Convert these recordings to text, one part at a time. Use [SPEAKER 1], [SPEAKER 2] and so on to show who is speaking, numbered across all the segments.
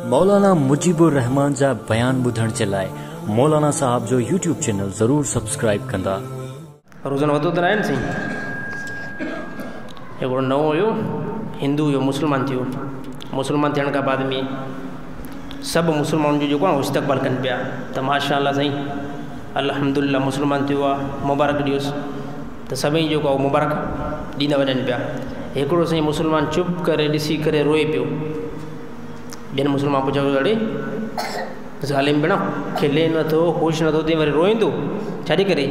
[SPEAKER 1] मौलाना मुजीबुर रहमान जा बयान बुधण जे लाइ मौलाना साहब जो यूट्यूब चैनल ज़रूर सब्सक्राइब कंदा।
[SPEAKER 2] रोज़ाना वधो त आहिनि साईं। हिकिड़ो नओं हुयो हिंदू हुयो मुस्लमान थियो। मुस्लमान थियण खां बाद में सभु मुस्लमाननि जो जेको आहे इस्तक़बाल कनि पिया त माशाअल्लाह साईं अल्हम्दुलिल्लाह मुस्लमान थियो आहे, मुबारक ॾियोसि। त सभई जेको आहे मुबारक ॾींदा वञनि पिया। हिकिड़ो साईं मुस्लमान चुप करे ॾिसी करे रोए पियो। ॿियनि मुस्लमान पुछियो अड़े ज़ालिम भेण खिले नथो, ख़ुशि नथो थिए, वरी रोईंदो छाजे करे?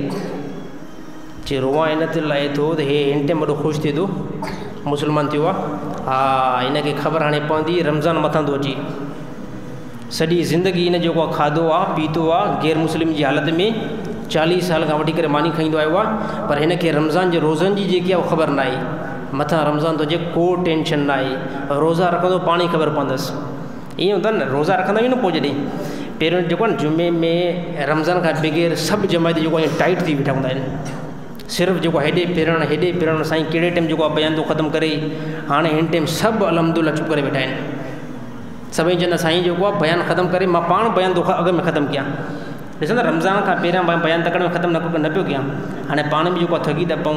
[SPEAKER 2] चए रोआ इन ते लाहे थो त हे हिन टाइम वॾो ख़ुशि थिए थो, मुस्लमान थियो आहे। हा हिनखे ख़बर हाणे पवंदी रमज़ान मथां थो अचे। सॼी ज़िंदगी हिन जेको आहे खाधो आहे पीतो आहे गैर मुस्लिम जी हालत में 40 साल खां वठी करे मानी खाईंदो आयो आहे, पर हिनखे रमज़ान जे रोज़नि जी जेकी आहे उहा ख़बर न आहे। मथां रमज़ान थो अचे को टेंशन न आहे, रोज़ा रखंदो पाण ई ख़बर पवंदसि। ईअं हूंदा न रोज़ा रखंदा आहियूं न पोइ जॾहिं पहिरियों जेको आहे न जुमे में रमज़ान खां बग़ैर सभु जमायत जेको आहे टाइट थी वेठा हूंदा आहिनि। सिर्फ़ु जेको हेॾे फिरणु साईं कहिड़े टाइम जेको आहे बयान थो ख़तमु करे। हाणे हिन टाइम सभु अल्हम्दुलिल्लाह चुप करे वेठा आहिनि। सभई चवंदा साईं जेको आहे बयानु ख़तमु करे, मां पाण बयानु थो अॻ में ख़तमु कयां। ॾिसंदा रमज़ान खां पहिरियां बयानु तकड़ि में ख़तमु न पियो कयां, हाणे पाण बि जेको आहे थकी था पऊं,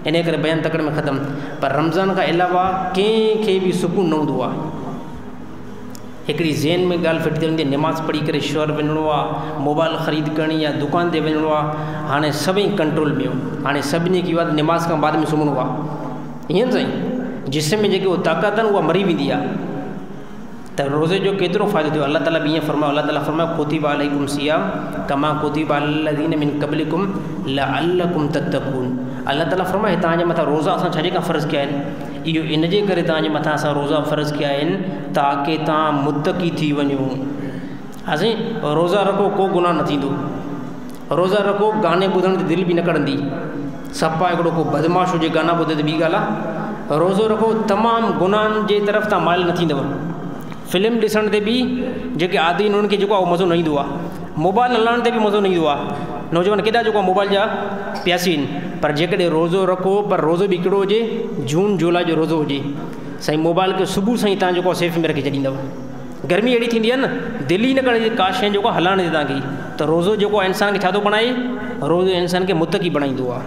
[SPEAKER 2] इन करे बयानु तकड़ि में ख़तमु। पर रमज़ान खां अलावा कंहिंखे बि सुकून न हूंदो आहे। हिकिड़ी ज़हन में ॻाल्हि फिट थी वेंदी, निमाज़ पढ़ी करे शहर वञिणो आहे, मोबाइल ख़रीद करणी या दुकान ते वञिणो आहे, हाणे सभई कंट्रोल में हो। हाणे सभिनी की बात निमाज़ खां बाद में सुम्हणो आहे। ईअं साईं जिस्म में जेके ताक़त आहिनि उहा मरी वेंदी आहे। त रोज़े जो केतिरो फ़ाइदो थियो। अल्लाह ताला बि ईअं फरमायो, अल्लाह ताला फरमायो कुतिबा अलैकुम सियाम कमा कुतिबा अलज़ीना मिन क़ब्लिकुम लअल्लकुम तत्तक़ून। अल्लाह ताला फरमायो तव्हांजे मथां रोज़ा असां छाजे खां फ़र्ज़ु कया आहिनि? इहो इन जे करे तव्हांजे मथां असां रोज़ा फ़र्ज़ु कया आहिनि ताकी तव्हां मुतक़ी थी वञो। असीं रोज़ा रखो को गुनाह न थींदो, रोज़ा रखो गाने ॿुधण ते दिलि बि न कढ़ंदी, सफ़ा हिकिड़ो को बदमाश हुजे गाना ॿुधे त ॿी ॻाल्हि आहे। रोज़ो रखो तमामु गुनाहनि जे तरफ़ तव्हां माइल न थींदव। फिल्म ॾिसण ते बि जेके आदी आहिनि उन्हनि खे जेको आहे मज़ो न ईंदो आहे। मोबाइल हलाइण ते बि मज़ो न ईंदो आहे। नौजवान केॾा जेको आहे मोबाइल जा प्यासी आहिनि। पर जेकॾहिं रोज़ो रखो, पर रोज़ो बि कहिड़ो हुजे, जून जुलाई जो रोज़ो हुजे, साईं मोबाइल खे सुबुह साईं तव्हां जेको आहे सेफ में रखी छॾींदव। गर्मी अहिड़ी थींदी आहे न, दिलि ई न करे का शइ जेको आहे हलाइण ते तव्हांखे। त रोज़ो जेको आहे इंसान खे छा थो बणाए? रोज़ो इंसान खे मुतक़ी बणाईंदो आहे।